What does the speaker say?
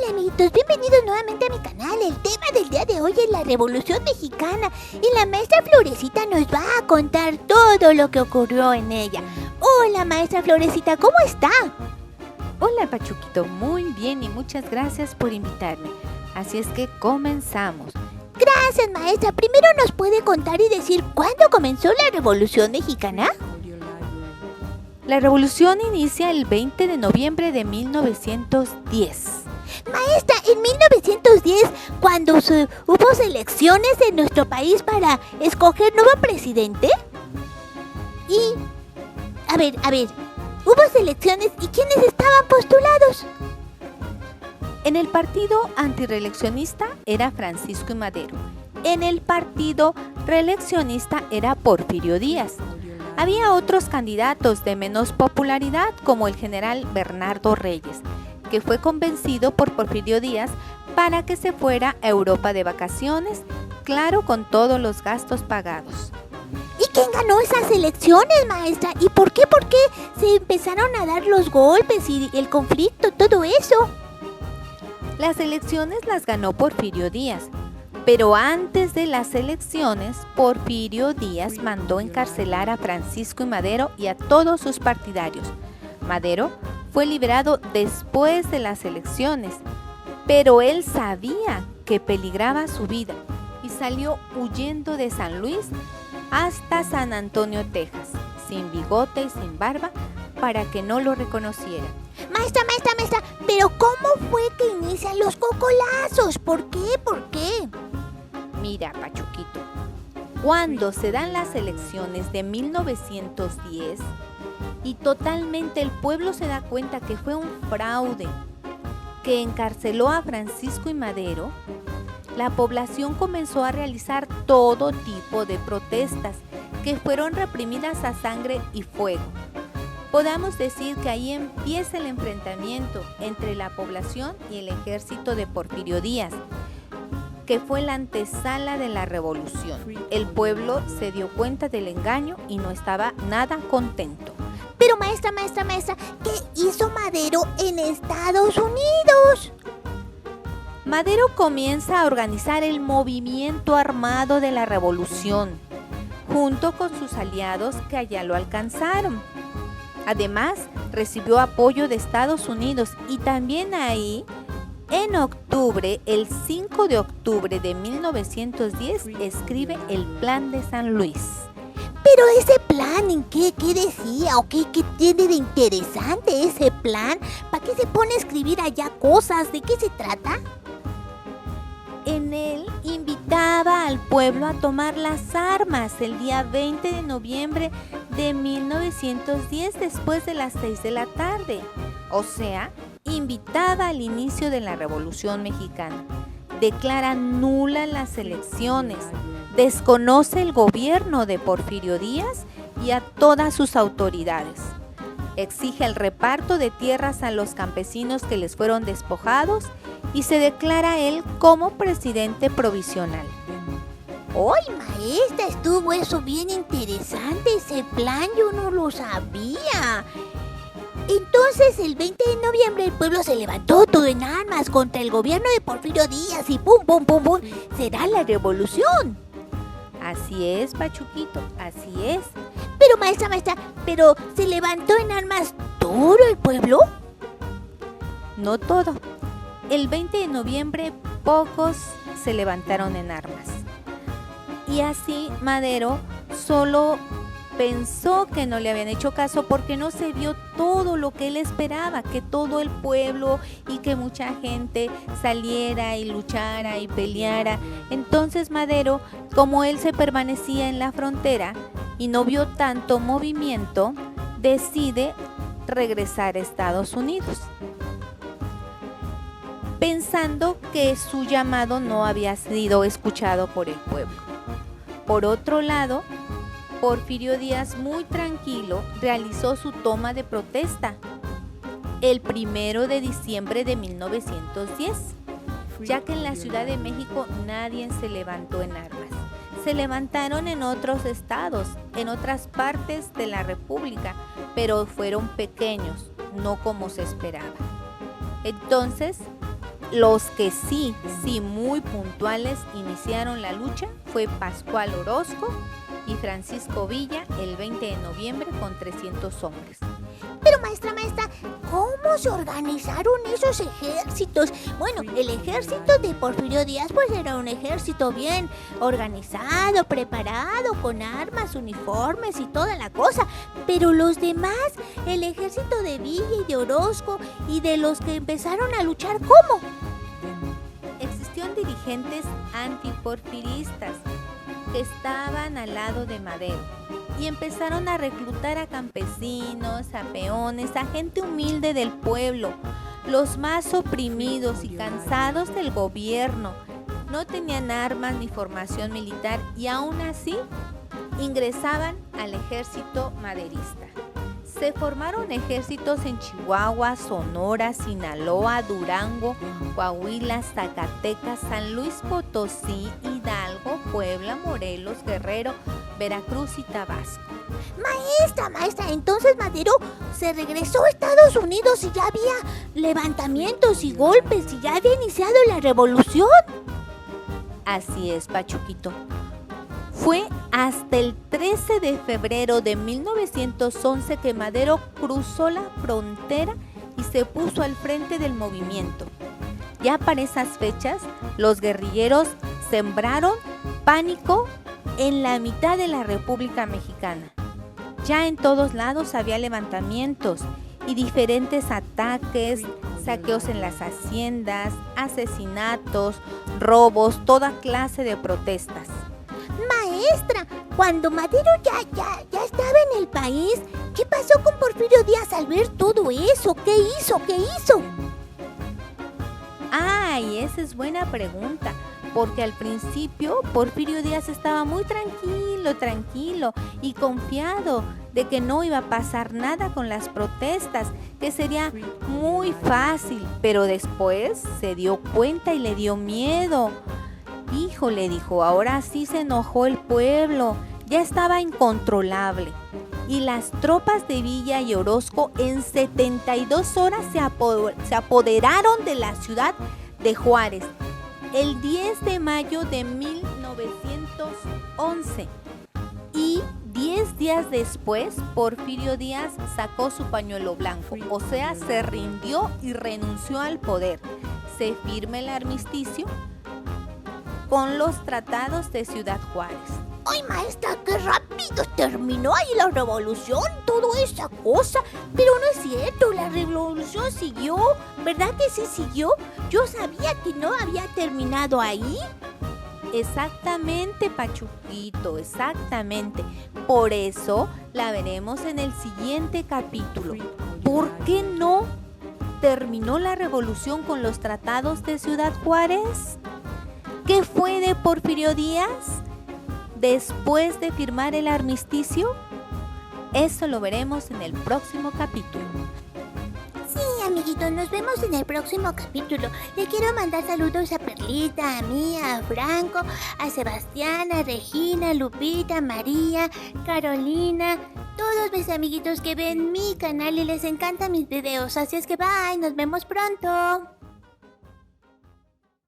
Hola amiguitos, bienvenidos nuevamente a mi canal. El tema del día de hoy es la Revolución Mexicana y la maestra Florecita nos va a contar todo lo que ocurrió en ella. Hola maestra Florecita, ¿cómo está? Hola Pachuquito, muy bien y muchas gracias por invitarme. Así es que comenzamos. Gracias maestra, primero nos puede contar y decir cuándo comenzó la Revolución Mexicana. La revolución inicia el 20 de noviembre de 1910. Maestra, en 1910, cuando hubo elecciones en nuestro país para escoger nuevo presidente. Y, a ver, hubo elecciones y ¿quiénes estaban postulados? En el partido antirreeleccionista era Francisco I. Madero. En el partido reeleccionista era Porfirio Díaz. Había otros candidatos de menos popularidad como el general Bernardo Reyes, que fue convencido por Porfirio Díaz para que se fuera a Europa de vacaciones, claro, con todos los gastos pagados. ¿Y quién ganó esas elecciones, maestra? ¿Y por qué se empezaron a dar los golpes y el conflicto, todo eso? Las elecciones las ganó Porfirio Díaz, pero antes de las elecciones, Porfirio Díaz mandó encarcelar a Francisco I. Madero y a todos sus partidarios. Madero fue liberado después de las elecciones, pero él sabía que peligraba su vida y salió huyendo de San Luis hasta San Antonio, Texas, sin bigote y sin barba, para que no lo reconocieran. Maestra, ¿pero cómo fue que inician los cocolazos? ¿Por qué? Mira, Pachuquito, cuando se dan las elecciones de 1910 y totalmente el pueblo se da cuenta que fue un fraude, que encarceló a Francisco I. Madero, la población comenzó a realizar todo tipo de protestas que fueron reprimidas a sangre y fuego. Podamos decir que ahí empieza el enfrentamiento entre la población y el ejército de Porfirio Díaz, que fue la antesala de la revolución. El pueblo se dio cuenta del engaño y no estaba nada contento. Pero maestra, ¿qué hizo Madero en Estados Unidos? Madero comienza a organizar el movimiento armado de la revolución, junto con sus aliados que allá lo alcanzaron. Además, recibió apoyo de Estados Unidos y también ahí, en octubre, el 5 de octubre de 1910, escribe el Plan de San Luis. Pero ese plan, ¿en qué decía? ¿O qué tiene de interesante ese plan? ¿Para qué se pone a escribir allá cosas? ¿De qué se trata? En él invitaba al pueblo a tomar las armas el día 20 de noviembre de 1910 después de las 6 de la tarde. O sea, invitaba al inicio de la Revolución Mexicana. Declara nulas las elecciones. Desconoce el gobierno de Porfirio Díaz y a todas sus autoridades. Exige el reparto de tierras a los campesinos que les fueron despojados y se declara él como presidente provisional. ¡Ay, maestra! Estuvo eso bien interesante, ese plan, yo no lo sabía. Entonces, el 20 de noviembre el pueblo se levantó todo en armas contra el gobierno de Porfirio Díaz y ¡pum! Será la revolución. Así es, Pachuquito, así es. Pero maestra, ¿pero se levantó en armas todo el pueblo? No todo. El 20 de noviembre pocos se levantaron en armas. Y así Madero solo pensó que no le habían hecho caso porque no se vio todo lo que él esperaba, que todo el pueblo y que mucha gente saliera y luchara y peleara. Entonces Madero, como él se permanecía en la frontera y no vio tanto movimiento, decide regresar a Estados Unidos, pensando que su llamado no había sido escuchado por el pueblo. Por otro lado, Porfirio Díaz, muy tranquilo, realizó su toma de protesta el 1 de diciembre de 1910, ya que en la Ciudad de México nadie se levantó en armas. Se levantaron en otros estados, en otras partes de la República, pero fueron pequeños, no como se esperaba. Entonces, Los que sí, muy puntuales iniciaron la lucha fue Pascual Orozco y Francisco Villa el 20 de noviembre con 300 hombres. Pero maestra, ¿cómo se organizaron esos ejércitos? Bueno, el ejército de Porfirio Díaz pues era un ejército bien organizado, preparado, con armas, uniformes y toda la cosa. Pero los demás, el ejército de Villa y de Orozco y de los que empezaron a luchar, ¿cómo? Existieron dirigentes antiporfiristas que estaban al lado de Madero y empezaron a reclutar a campesinos, a peones, a gente humilde del pueblo, los más oprimidos y cansados del gobierno. No tenían armas ni formación militar y aún así ingresaban al ejército maderista. Se formaron ejércitos en Chihuahua, Sonora, Sinaloa, Durango, Coahuila, Zacatecas, San Luis Potosí, Hidalgo, Puebla, Morelos, Guerrero, Veracruz y Tabasco. Maestra, entonces Madero se regresó a Estados Unidos y ya había levantamientos y golpes y ya había iniciado la revolución. Así es, Pachuquito. Fue hasta el 13 de febrero de 1911 que Madero cruzó la frontera y se puso al frente del movimiento. Ya para esas fechas, los guerrilleros sembraron pánico en la mitad de la República Mexicana. Ya en todos lados había levantamientos y diferentes ataques, saqueos en las haciendas, asesinatos, robos, toda clase de protestas. Maestra, cuando Madero ya estaba en el país, ¿qué pasó con Porfirio Díaz al ver todo eso? ¿Qué hizo? Ay, esa es buena pregunta, porque al principio Porfirio Díaz estaba muy tranquilo y confiado de que no iba a pasar nada con las protestas, que sería muy fácil, pero después se dio cuenta y le dio miedo. Híjole, dijo, ahora sí se enojó el pueblo, ya estaba incontrolable. Y las tropas de Villa y Orozco en 72 horas se apoderaron de la ciudad de Juárez, el 10 de mayo de 1911. Y 10 días después, Porfirio Díaz sacó su pañuelo blanco, o sea, se rindió y renunció al poder. Se firma el armisticio con los tratados de Ciudad Juárez. ¡Ay, maestra, qué rápido terminó ahí la revolución, toda esa cosa! Pero no es cierto, la revolución siguió, ¿verdad que sí siguió? Yo sabía que no había terminado ahí. Exactamente, Pachuquito, exactamente. Por eso la veremos en el siguiente capítulo. ¿Por qué no terminó la revolución con los tratados de Ciudad Juárez? ¿Qué fue de Porfirio Díaz después de firmar el armisticio? Eso lo veremos en el próximo capítulo. Sí, amiguitos, nos vemos en el próximo capítulo. Le quiero mandar saludos a Perlita, a mí, a Franco, a Sebastián, a Regina, a Lupita, a María, Carolina, todos mis amiguitos que ven mi canal y les encantan mis videos. Así es que bye, nos vemos pronto.